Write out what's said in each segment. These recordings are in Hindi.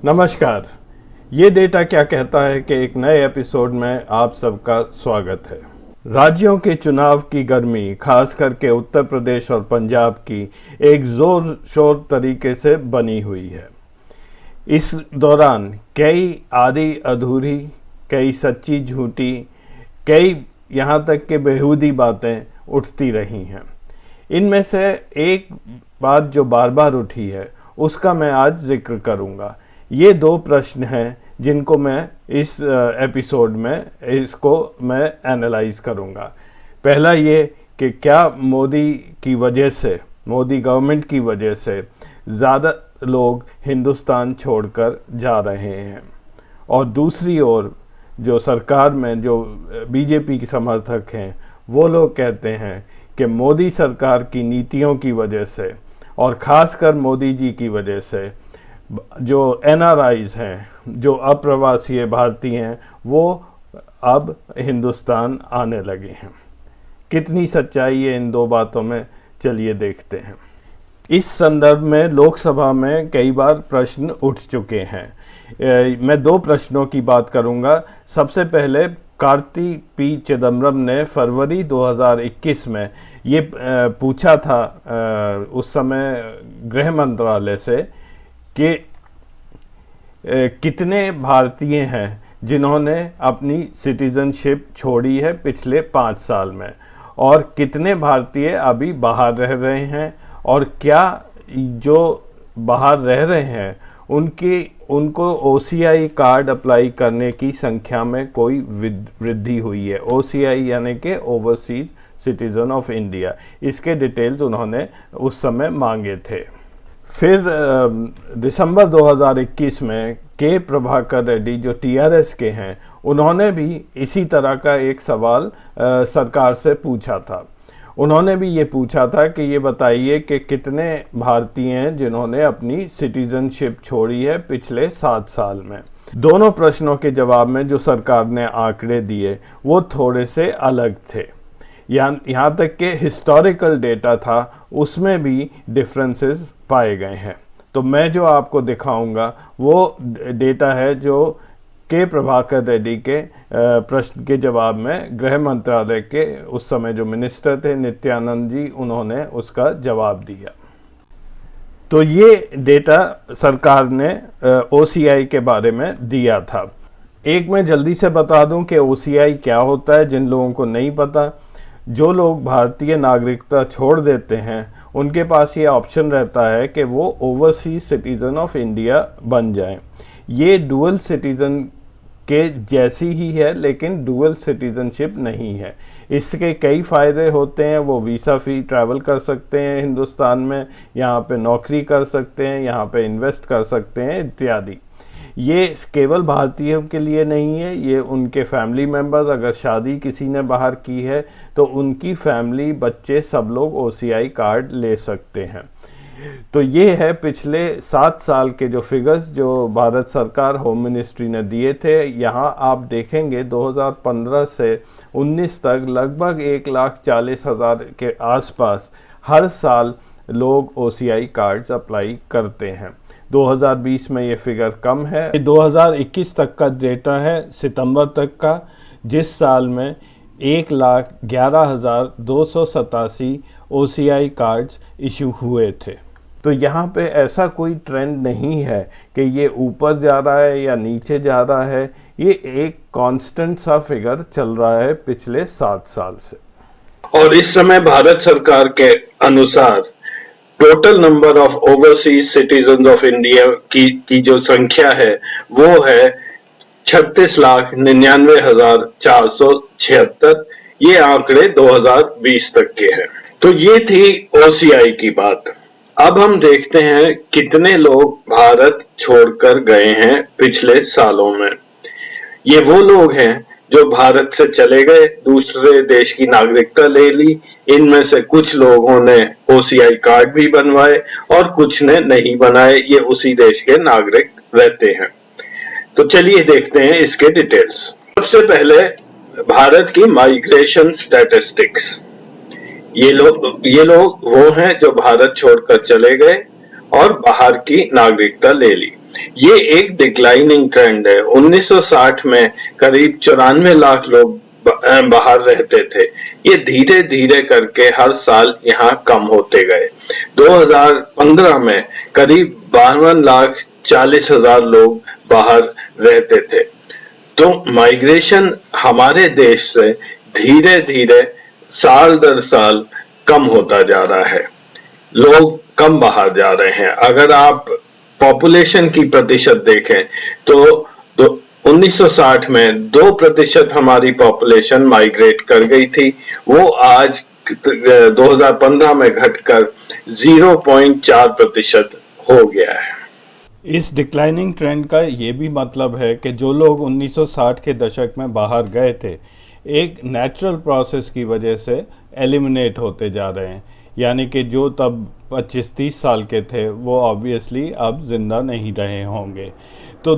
नमस्कार। ये डेटा क्या कहता है कि एक नए एपिसोड में आप सबका स्वागत है। राज्यों के चुनाव की गर्मी खास करके उत्तर प्रदेश और पंजाब की एक जोर शोर तरीके से बनी हुई है। इस दौरान कई आधी अधूरी, कई सच्ची झूठी, कई यहाँ तक के बेहूदी बातें उठती रही हैं। इनमें से एक बात जो बार बार उठी है उसका मैं आज जिक्र करूँगा। ये दो प्रश्न हैं जिनको मैं इस एपिसोड में मैं एनालाइज करूँगा। पहला ये कि क्या मोदी की वजह से, मोदी गवर्नमेंट की वजह से ज़्यादा लोग हिंदुस्तान छोड़कर जा रहे हैं, और दूसरी ओर जो सरकार में जो बीजेपी के समर्थक हैं वो लोग कहते हैं कि मोदी सरकार की नीतियों की वजह से और ख़ासकर मोदी जी की वजह से जो NRIs हैं, जो अप्रवासी भारतीय हैं, वो अब हिंदुस्तान आने लगे हैं। कितनी सच्चाई है इन दो बातों में, चलिए देखते हैं। इस संदर्भ में लोकसभा में कई बार प्रश्न उठ चुके हैं। मैं दो प्रश्नों की बात करूंगा। सबसे पहले कार्ति पी चिदम्बरम ने फरवरी 2021 में ये पूछा था उस समय गृह मंत्रालय से कि कितने भारतीय हैं जिन्होंने अपनी सिटीजनशिप छोड़ी है पिछले 5 साल में, और कितने भारतीय अभी बाहर रह रहे हैं, और क्या जो बाहर रह रहे हैं उनको OCI कार्ड अप्लाई करने की संख्या में कोई वृद्धि हुई है। OCI यानी कि ओवरसीज सिटीजन ऑफ इंडिया। इसके डिटेल्स उन्होंने उस समय मांगे थे। फिर दिसंबर 2021 में के प्रभाकर रेड्डी जो TRS के हैं, उन्होंने भी इसी तरह का एक सवाल सरकार से पूछा था। उन्होंने भी ये पूछा था कि ये बताइए कि कितने भारतीय हैं जिन्होंने अपनी सिटीजनशिप छोड़ी है पिछले 7 साल में। दोनों प्रश्नों के जवाब में जो सरकार ने आंकड़े दिए वो थोड़े से अलग थे। यहाँ तक कि हिस्टोरिकल डेटा था उसमें भी डिफरेंसेस पाए गए हैं। तो मैं जो आपको दिखाऊंगा वो डेटा है जो के प्रभाकर रेड्डी के प्रश्न के जवाब में गृह मंत्रालय के उस समय जो मिनिस्टर थे नित्यानंद जी, उन्होंने उसका जवाब दिया। तो ये डेटा सरकार ने OCI के बारे में दिया था। एक मैं जल्दी से बता दूं कि OCI क्या होता है जिन लोगों को नहीं पता। जो लोग भारतीय नागरिकता छोड़ देते हैं उनके पास ये ऑप्शन रहता है कि वो ओवरसीज सिटीज़न ऑफ इंडिया बन जाएं। ये डुअल सिटीज़न के जैसी ही है लेकिन डुअल सिटीज़नशिप नहीं है। इसके कई फ़ायदे होते हैं। वो वीज़ा फ्री ट्रैवल कर सकते हैं हिंदुस्तान में, यहाँ पे नौकरी कर सकते हैं, यहाँ पे इन्वेस्ट कर सकते हैं इत्यादि। ये केवल भारतीयों के लिए नहीं है, ये उनके फैमिली मेम्बर्स, अगर शादी किसी ने बाहर की है तो उनकी फैमिली, बच्चे सब लोग OCI कार्ड ले सकते हैं। तो ये है पिछले 7 साल के जो फिगर्स जो भारत सरकार होम मिनिस्ट्री ने दिए थे। यहाँ आप देखेंगे 2015 से 19 तक लगभग 1,40,000 के आसपास हर साल लोग OCI कार्ड्स अप्लाई करते हैं। 2020 में ये फिगर कम है। 2021 तक का डेटा है, सितंबर तक का, जिस साल में 1,11,287 OCI कार्ड्स इशू हुए थे। तो यहाँ पे ऐसा कोई ट्रेंड नहीं है कि ये ऊपर जा रहा है या नीचे जा रहा है। ये एक कांस्टेंट सा फिगर चल रहा है पिछले 7 साल से। और इस समय भारत सरकार के अनुसार total number of overseas citizen of India की जो संख्या है वो है 36,99,476। ये आंकड़े 2020 तक के हैं। तो ये थी OCI की बात। अब हम देखते हैं कितने लोग भारत छोड़कर गए हैं पिछले सालों में। ये वो लोग हैं जो भारत से चले गए, दूसरे देश की नागरिकता ले ली। इनमें से कुछ लोगों ने OCI कार्ड भी बनवाए और कुछ ने नहीं बनाए, ये उसी देश के नागरिक रहते हैं। तो चलिए देखते हैं इसके डिटेल्स। सबसे पहले भारत की माइग्रेशन स्टैटिस्टिक्स। ये लोग वो हैं जो भारत छोड़कर चले गए और बाहर की नागरिकता ले ली। ये एक डिक्लाइनिंग ट्रेंड है। 1960 में करीब 94 लाख लोग बाहर रहते थे। ये धीरे धीरे करके हर साल यहाँ कम होते गए। 2015 में करीब 52,40,000 लोग बाहर रहते थे। तो माइग्रेशन हमारे देश से धीरे धीरे साल दर साल कम होता जा रहा है। लोग कम बाहर जा रहे हैं। अगर आप पॉपुलेशन की प्रतिशत देखें तो 1960 में 2% हमारी पॉपुलेशन माइग्रेट कर गई थी। वो आज 2015 में घटकर 0.4% हो गया है। इस डिक्लाइनिंग ट्रेंड का ये भी मतलब है कि जो लोग 1960 के दशक में बाहर गए थे, एक नेचुरल प्रोसेस की वजह से एलिमिनेट होते जा रहे हैं। यानी कि जो तब 25-30 साल के थे वो ऑब्वियसली अब जिंदा नहीं रहे होंगे। तो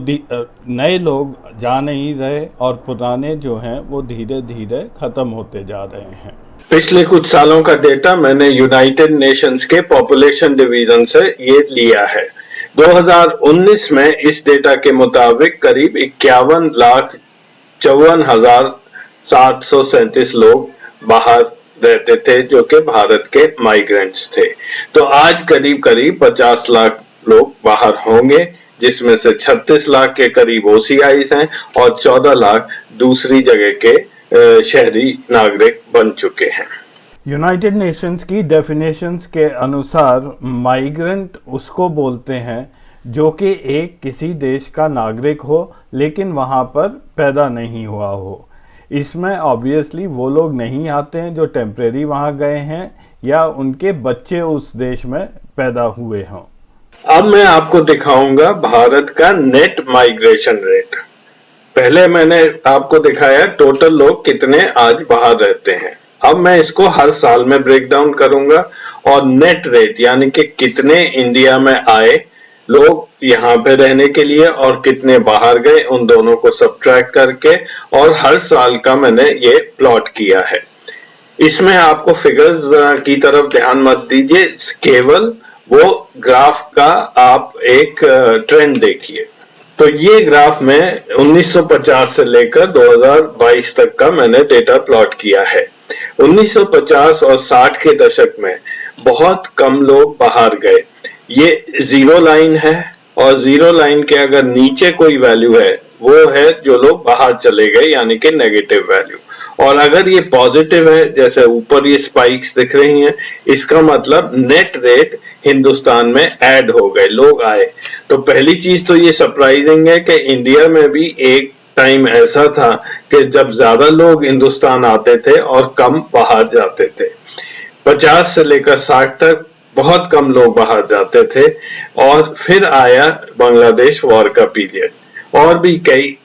नए लोग जा नहीं रहे और पुराने जो हैं वो धीरे धीरे ख़त्म होते जा रहे हैं। पिछले कुछ सालों का डेटा मैंने यूनाइटेड नेशंस के पॉपुलेशन डिवीजन से ये लिया है। 2019 में इस डेटा के मुताबिक करीब 51,54,737 लोग बाहर रहते थे जो कि भारत के माइग्रेंट्स थे। तो आज करीब करीब 50 लाख लोग बाहर होंगे, जिसमें से 36 लाख के करीब OCIs हैं और 14 लाख दूसरी जगह के शहरी नागरिक बन चुके हैं। यूनाइटेड नेशंस की डेफिनेशंस के अनुसार माइग्रेंट उसको बोलते हैं जो कि एक किसी देश का नागरिक हो लेकिन वहाँ पर पैदा नहीं हुआ हो। इसमें ऑब्वियसली वो लोग नहीं आते हैं जो टेम्परेरी वहाँ गए हैं या उनके बच्चे उस देश में पैदा हुए हों। अब मैं आपको दिखाऊंगा भारत का नेट माइग्रेशन रेट। पहले मैंने आपको दिखाया टोटल लोग कितने आज बाहर रहते हैं। अब मैं इसको हर साल में ब्रेक डाउन करूंगा और नेट रेट यानी कि कितने इंडिया में आए लोग यहाँ पे रहने के लिए और कितने बाहर गए, उन दोनों को सब्ट्रैक्ट करके और हर साल का मैंने ये प्लॉट किया है। इसमें आपको फिगर्स की तरफ ध्यान मत दीजिए, केवल वो ग्राफ का आप एक ट्रेंड देखिए। तो ये ग्राफ में 1950 से लेकर 2022 तक का मैंने डेटा प्लॉट किया है। 1950 और 60 के दशक में बहुत कम लोग बाहर गए। ये जीरो लाइन है और जीरो लाइन के अगर नीचे कोई वैल्यू है वो है जो लोग बाहर चले गए यानी कि नेगेटिव वैल्यू। और अगर ये पॉजिटिव है जैसे ऊपर ये स्पाइक्स दिख रही हैं, इसका मतलब नेट रेट हिंदुस्तान में ऐड हो गए, लोग आए। तो पहली चीज तो ये सरप्राइजिंग है कि इंडिया में भी एक टाइम ऐसा था कि जब ज्यादा लोग हिंदुस्तान आते थे और कम बाहर जाते थे। 50 से लेकर 60 तक बहुत कम लोग बाहर जाते थे और फिर आया बांग्लादेश वॉर का पीरियड और भी कई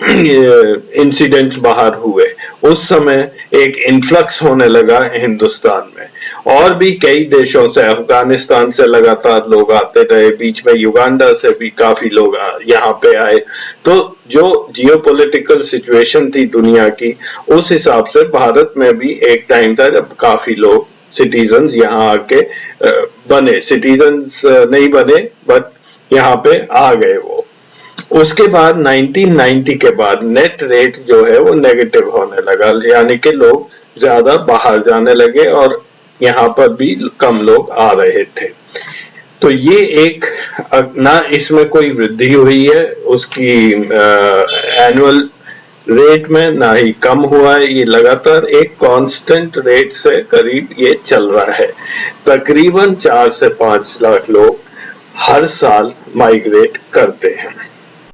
इंसिडेंट्स बाहर हुए। उस समय एक इन्फ्लक्स होने लगा हिंदुस्तान में और भी कई देशों से, अफगानिस्तान से लगातार लोग आते रहे, बीच में युगांडा से भी काफी लोग यहाँ पे आए। तो जो जियोपॉलिटिकल सिचुएशन थी दुनिया की, उस हिसाब से भारत में भी एक टाइम था जब काफी लोग सिटीजन्स यहाँ आके बने, सिटीजन्स नहीं बने बट यहाँ पे आ गए वो। उसके बाद 1990 के बाद नेट रेट जो है वो नेगेटिव होने लगा, यानी कि लोग ज्यादा बाहर जाने लगे और यहाँ पर भी कम लोग आ रहे थे। तो ये एक ना इसमें कोई वृद्धि हुई है उसकी एनुअल रेट में, ना ही कम हुआ है। ये लगातार एक कांस्टेंट रेट से करीब ये चल रहा है। तकरीबन 4 से 5 लाख लोग हर साल माइग्रेट करते हैं।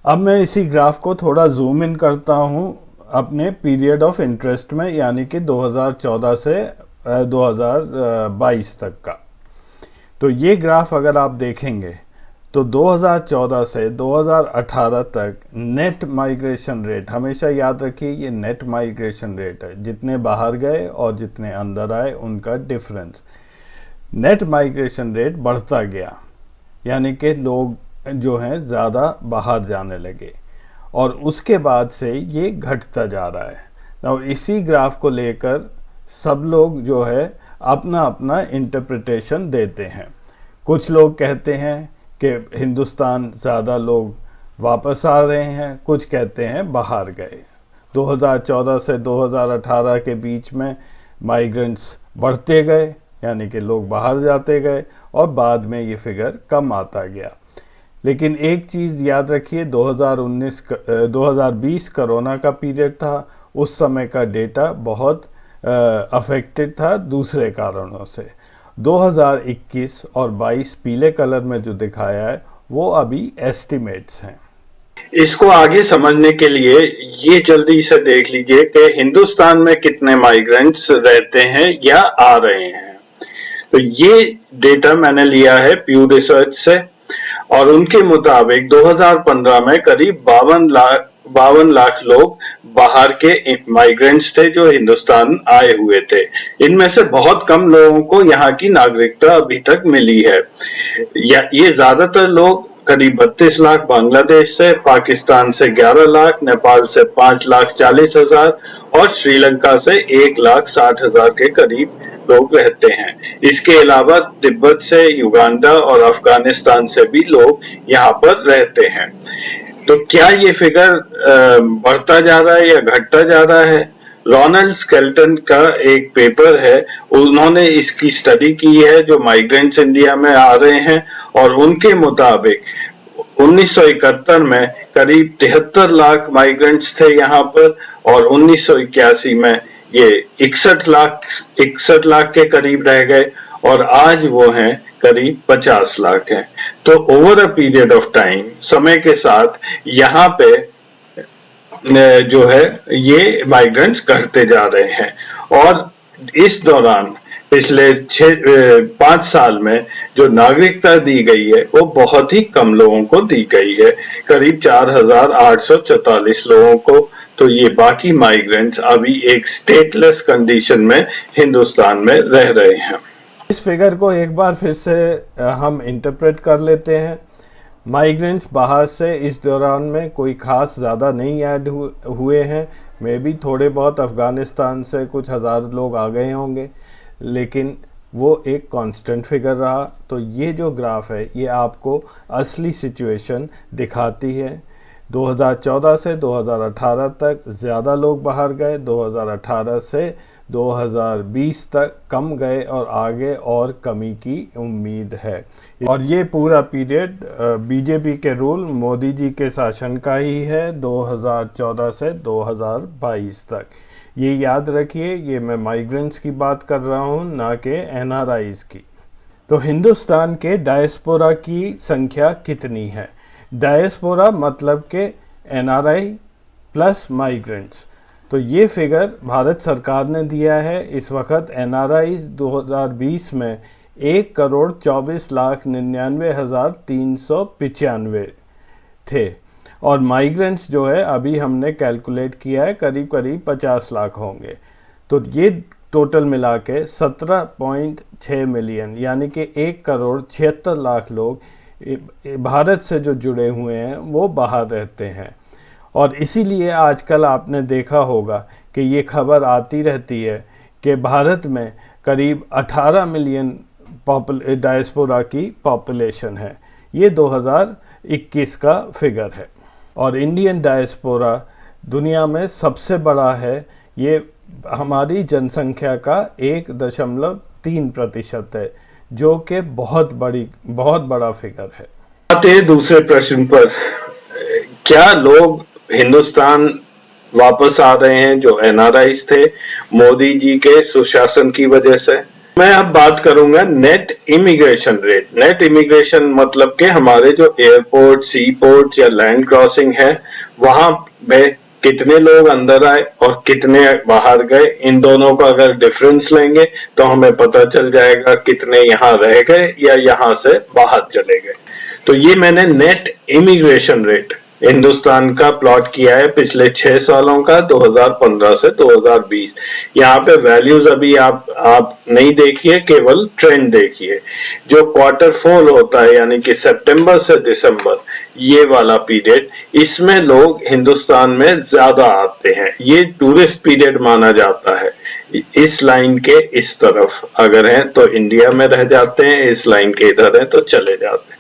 अब मैं इसी ग्राफ को थोड़ा जूम इन करता हूँ अपने पीरियड ऑफ इंटरेस्ट में, यानी कि 2014 से 2022 तक का। तो ये ग्राफ अगर आप देखेंगे तो 2014 से 2018 तक नेट माइग्रेशन रेट, हमेशा याद रखिए ये नेट माइग्रेशन रेट है, जितने बाहर गए और जितने अंदर आए उनका डिफरेंस। नेट माइग्रेशन रेट बढ़ता गया, यानी कि लोग जो हैं ज़्यादा बाहर जाने लगे और उसके बाद से ये घटता जा रहा है। अब इसी ग्राफ को लेकर सब लोग जो है अपना अपना इंटरप्रिटेशन देते हैं। कुछ लोग कहते हैं कि हिंदुस्तान ज़्यादा लोग वापस आ रहे हैं, कुछ कहते हैं बाहर गए। 2014 से 2018 के बीच में माइग्रेंट्स बढ़ते गए, यानी कि लोग बाहर जाते गए, और बाद में ये फिगर कम आता गया। लेकिन एक चीज़ याद रखिए, 2020 कोरोना का पीरियड था। उस समय का डेटा बहुत अफेक्टेड था दूसरे कारणों से। 2021 और 22 पीले कलर में जो दिखाया है वो अभी एस्टिमेट्स हैं। इसको आगे समझने के लिए ये जल्दी से देख लीजिए कि हिंदुस्तान में कितने माइग्रेंट्स रहते हैं या आ रहे हैं। तो ये डेटा मैंने लिया है प्यू रिसर्च से, और उनके मुताबिक 2015 में करीब 52 लाख लोग बाहर के माइग्रेंट्स थे जो हिंदुस्तान आए हुए थे। इनमें से बहुत कम लोगों को यहाँ की नागरिकता अभी तक मिली है। ये ज्यादातर लोग करीब 32 लाख बांग्लादेश से, पाकिस्तान से 11 लाख, नेपाल से 5,40,000 और श्रीलंका से 1,60,000 के करीब लोग रहते हैं। इसके अलावा तिब्बत से, युगांडा और अफगानिस्तान से भी लोग यहाँ पर रहते हैं। तो क्या ये फिगर बढ़ता जा रहा है या घटता जा रहा है? रोनाल्ड स्केल्टन का एक पेपर है, उन्होंने इसकी स्टडी की है जो माइग्रेंट्स इंडिया में आ रहे हैं, और उनके मुताबिक 1971 में करीब 73 लाख माइग्रेंट्स थे यहाँ पर, और 1981 में ये 61 लाख के करीब रह गए, और आज वो हैं करीब 50 लाख हैं। तो over a period of time, समय के साथ यहाँ पे जो है ये माइग्रेंट्स घटते जा रहे हैं। और इस दौरान पिछले 5 साल में जो नागरिकता दी गई है वो बहुत ही कम लोगों को दी गई है, करीब 4,844 लोगों को। तो ये बाकी माइग्रेंट्स अभी एक स्टेटलेस कंडीशन में हिंदुस्तान में रह रहे हैं। इस फिगर को एक बार फिर से हम इंटरप्रेट कर लेते हैं। माइग्रेंट्स बाहर से इस दौरान में कोई खास ज़्यादा नहीं ऐड हुए हैं। मे बी थोड़े बहुत अफ़गानिस्तान से कुछ हज़ार लोग आ गए होंगे, लेकिन वो एक कांस्टेंट फिगर रहा। तो ये जो ग्राफ है ये आपको असली सिचुएशन दिखाती है। 2014 से 2018 तक ज़्यादा लोग बाहर गए, 2018 से 2020 तक कम गए, और आगे और कमी की उम्मीद है। और ये पूरा पीरियड बीजेपी के रूल, मोदी जी के शासन का ही है, 2014 से 2022 तक। ये याद रखिए, ये मैं माइग्रेंट्स की बात कर रहा हूँ, ना कि एनआरआईज की। तो हिंदुस्तान के डायस्पोरा की संख्या कितनी है? डायस्पोरा मतलब के एनआरआई प्लस माइग्रेंट्स। तो ये फिगर भारत सरकार ने दिया है। इस वक्त एनआरआई 2020 में 1,24,99,395 थे, और माइग्रेंट्स जो है अभी हमने कैलकुलेट किया है करीब 50 लाख होंगे। तो ये टोटल मिला के 17.6 मिलियन, यानी कि 1,76,00,000 लोग भारत से जो जुड़े हुए हैं वो बाहर रहते हैं। और इसीलिए आजकल आपने देखा होगा कि ये खबर आती रहती है कि भारत में करीब 18 मिलियन डायस्पोरा की पॉपुलेशन है। ये 2021 का फिगर है, और इंडियन डायस्पोरा दुनिया में सबसे बड़ा है। ये हमारी जनसंख्या का 1.3% है, जो कि बहुत बड़ा फिगर है। आते हैं दूसरे प्रश्न पर, क्या लोग हिंदुस्तान वापस आ रहे हैं जो एनआरआईज थे मोदी जी के सुशासन की वजह से? मैं अब बात करूंगा net immigration rate. Net immigration मतलब कि हमारे जो एयरपोर्ट, सी पोर्ट या लैंड क्रॉसिंग है, वहां पे कितने लोग अंदर आए और कितने बाहर गए। इन दोनों का अगर डिफरेंस लेंगे तो हमें पता चल जाएगा कितने यहाँ रह गए या यहाँ से बाहर चले गए। तो ये मैंने नेट इमिग्रेशन रेट हिंदुस्तान का प्लॉट किया है पिछले 6 सालों का, 2015 से 2020। यहाँ पे वैल्यूज अभी आप नहीं देखिए, केवल ट्रेंड देखिए। जो Q4 होता है, यानी कि सितंबर से दिसंबर, ये वाला पीरियड, इसमें लोग हिंदुस्तान में ज्यादा आते हैं। ये टूरिस्ट पीरियड माना जाता है। इस लाइन के इस तरफ अगर हैं तो इंडिया में रह जाते हैं, इस लाइन के इधर हैं तो चले जाते हैं।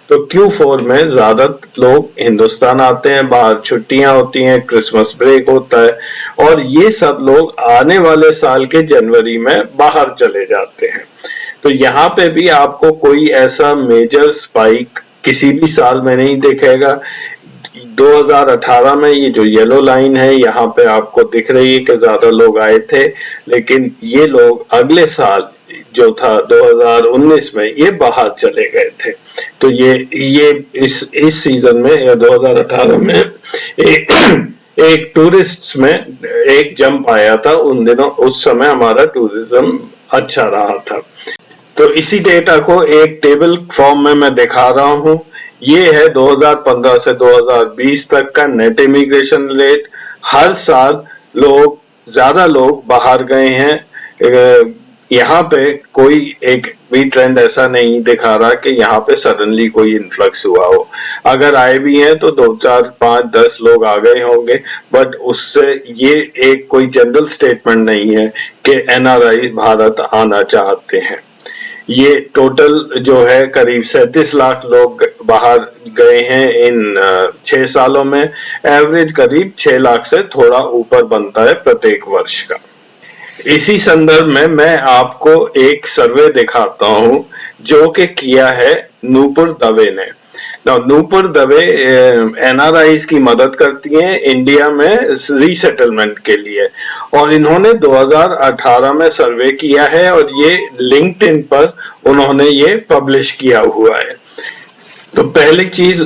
तो Q4 में ज्यादा लोग हिंदुस्तान आते हैं, बाहर छुट्टियां होती हैं, क्रिसमस ब्रेक होता है, और ये सब लोग आने वाले साल के जनवरी में बाहर चले जाते हैं। तो यहाँ पे भी आपको कोई ऐसा मेजर स्पाइक किसी भी साल में नहीं दिखेगा। 2018 में ये जो येलो लाइन है यहाँ पे आपको दिख रही है कि ज्यादा लोग आए थे, लेकिन ये लोग अगले साल जो था 2019 में ये बाहर चले गए थे। तो ये इस सीजन में या 2018 में एक टूरिस्ट में एक जंप आया था उन दिनों, उस समय हमारा टूरिज्म अच्छा रहा था। तो इसी डेटा को एक टेबल फॉर्म में मैं दिखा रहा हूँ। ये है 2015 से 2020 तक का नेट इमिग्रेशन रेट। हर साल ज्यादा लोग बाहर गए हैं। यहाँ पे कोई एक भी ट्रेंड ऐसा नहीं दिखा रहा कि यहाँ पे सडनली कोई इन्फ्लक्स हुआ हो। अगर आए भी हैं तो 2, 4, 5, 10 लोग आ गए होंगे, बट उससे ये एक कोई जनरल स्टेटमेंट नहीं है कि एनआरआई भारत आना चाहते हैं। ये टोटल जो है करीब 37 लाख लोग बाहर गए हैं इन 6 सालों में। एवरेज करीब 6 लाख से थोड़ा ऊपर बनता है प्रत्येक वर्ष का। इसी संदर्भ में मैं आपको एक सर्वे दिखाता हूं जो कि किया है नूपुर दवे ने। नूपुर दवे एनआरआईज की मदद करती हैं इंडिया में रीसेटलमेंट के लिए, और इन्होंने 2018 में सर्वे किया है और ये लिंक्डइन पर उन्होंने ये पब्लिश किया हुआ है। तो पहली चीज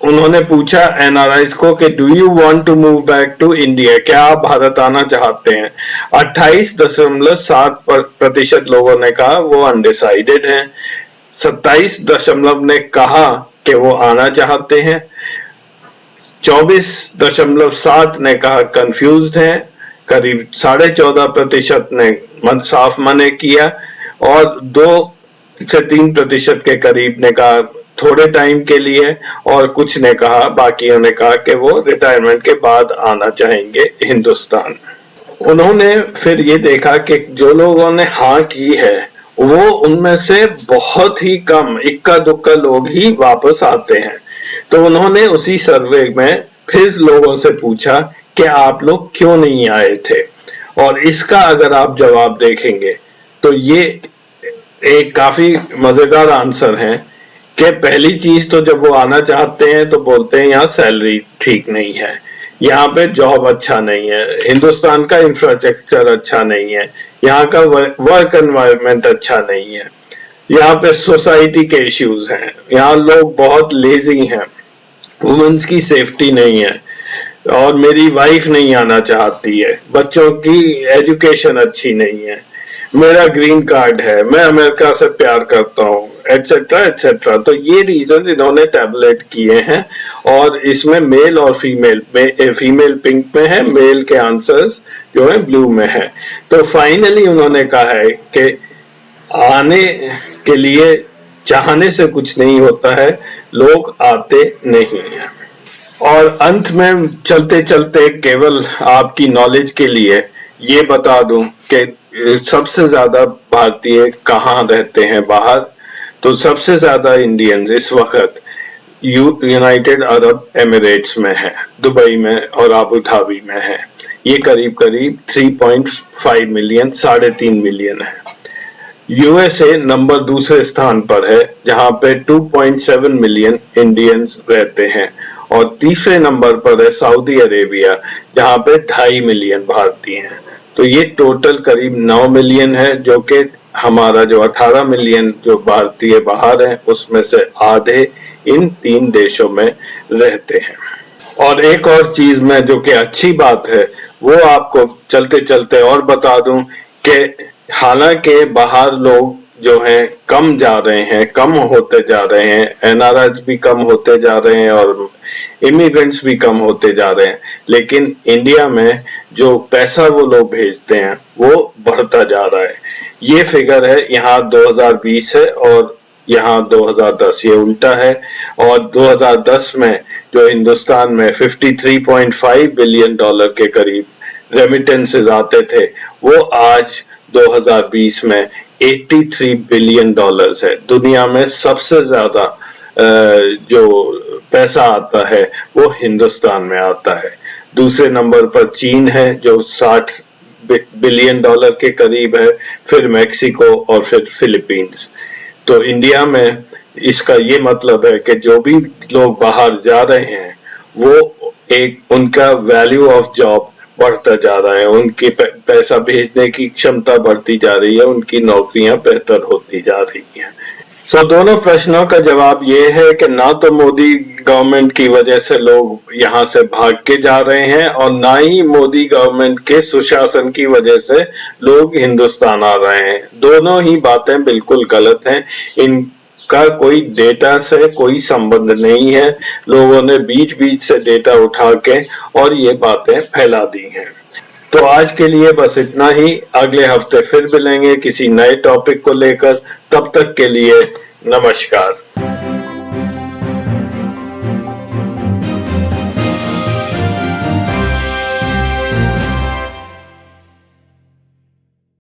उन्होंने पूछा एनआरआईज को कि do you want to move back to India, क्या आप भारत आना चाहते हैं। 28.7% लोगों ने कहा वो अनडिसाइडेड हैं। 27 ने कहा कि वो आना चाहते हैं। 24.7 ने कहा कंफ्यूज्ड हैं। करीब 14.5% ने साफ मने किया, और 2 से 3% के करीब ने कहा थोड़े टाइम के लिए, और कुछ ने कहा, बाकियों ने कहा कि वो रिटायरमेंट के बाद आना चाहेंगे हिंदुस्तान। उन्होंने फिर ये देखा कि जो लोगों ने हाँ की है वो उनमें से बहुत ही कम इक्का दुक्का लोग ही वापस आते हैं। तो उन्होंने उसी सर्वे में फिर लोगों से पूछा कि आप लोग क्यों नहीं आए थे, और इसका अगर आप जवाब देखेंगे तो ये एक काफी मजेदार आंसर है कि पहली चीज तो जब वो आना चाहते हैं तो बोलते हैं यहाँ सैलरी ठीक नहीं है, यहाँ पे जॉब अच्छा नहीं है, हिंदुस्तान का इंफ्रास्ट्रक्चर अच्छा नहीं है, यहाँ का वर्क एनवायरनमेंट अच्छा नहीं है, यहाँ पे सोसाइटी के इश्यूज हैं, यहाँ लोग बहुत लेजी हैं, वुमेन्स की सेफ्टी नहीं है, और मेरी वाइफ नहीं आना चाहती है, बच्चों की एजुकेशन अच्छी नहीं है, मेरा ग्रीन कार्ड है, मैं अमेरिका से प्यार करता हूँ, एटसेट्रा एटसेट्रा। तो ये रीजन इन्होंने टैबलेट किए हैं, और इसमें मेल और फीमेल पिंक में है, मेल के आंसर्स जो है ब्लू में है। तो फाइनली उन्होंने कहा है कि आने के लिए चाहने से कुछ नहीं होता है, लोग आते नहीं हैं। और अंत में चलते चलते केवल आपकी नॉलेज के लिए ये बता दूं कि सबसे ज्यादा भारतीय कहाँ रहते हैं बाहर। तो सबसे ज्यादा इंडियंस इस वक्त यूनाइटेड अरब एमिरेट्स में है, दुबई में और अबू धाबी में है। ये करीब करीब 3.5 मिलियन, 3.5 मिलियन है। यूएसए नंबर दूसरे स्थान पर है जहां पे 2.7 मिलियन इंडियंस रहते हैं, और तीसरे नंबर पर है सऊदी अरेबिया जहां पे 2.5 मिलियन भारतीय हैं। तो ये टोटल करीब 9 मिलियन है, जो कि हमारा जो 18 मिलियन जो भारतीय बाहर हैं उसमें से आधे इन 3 देशों में रहते हैं। और एक और चीज में जो कि अच्छी बात है वो आपको चलते चलते और बता दूं कि हालांकि बाहर लोग जो हैं कम जा रहे हैं, कम होते जा रहे हैं, एनआरआईज भी कम होते जा रहे हैं और इमिग्रेंट्स भी कम होते जा रहे हैं, लेकिन इंडिया में जो पैसा वो लोग भेजते हैं वो बढ़ता जा रहा है। ये फिगर है, यहाँ 2020 है और यहाँ 2010, ये उल्टा है। और 2010 में जो हिंदुस्तान में 53.5 बिलियन डॉलर के करीब रेमिटेंसेस आते थे, वो आज 2020 में 83 बिलियन डॉलर्स है। दुनिया में सबसे ज्यादा जो पैसा आता है वो हिंदुस्तान में आता है। दूसरे नंबर पर चीन है जो 60 बिलियन डॉलर के करीब है, फिर मैक्सिको और फिर फिलीपींस। तो इंडिया में इसका ये मतलब है कि जो भी लोग बाहर जा रहे हैं वो एक उनका वैल्यू ऑफ जॉब बढ़ता जा रहा है, उनकी पैसा भेजने की क्षमता बढ़ती जा रही है, उनकी नौकरियां बेहतर होती जा रही हैं। दोनों प्रश्नों का जवाब ये है कि ना तो मोदी गवर्नमेंट की वजह से लोग यहाँ से भाग के जा रहे हैं और ना ही मोदी गवर्नमेंट के सुशासन की वजह से लोग हिंदुस्तान आ रहे हैं। दोनों ही बातें बिल्कुल गलत हैं, इनका कोई डेटा से कोई संबंध नहीं है। लोगों ने बीच बीच से डेटा उठा के और ये बातें फैला दी हैं। तो आज के लिए बस इतना ही। अगले हफ्ते फिर मिलेंगे किसी नए टॉपिक को लेकर। तब तक के लिए नमस्कार।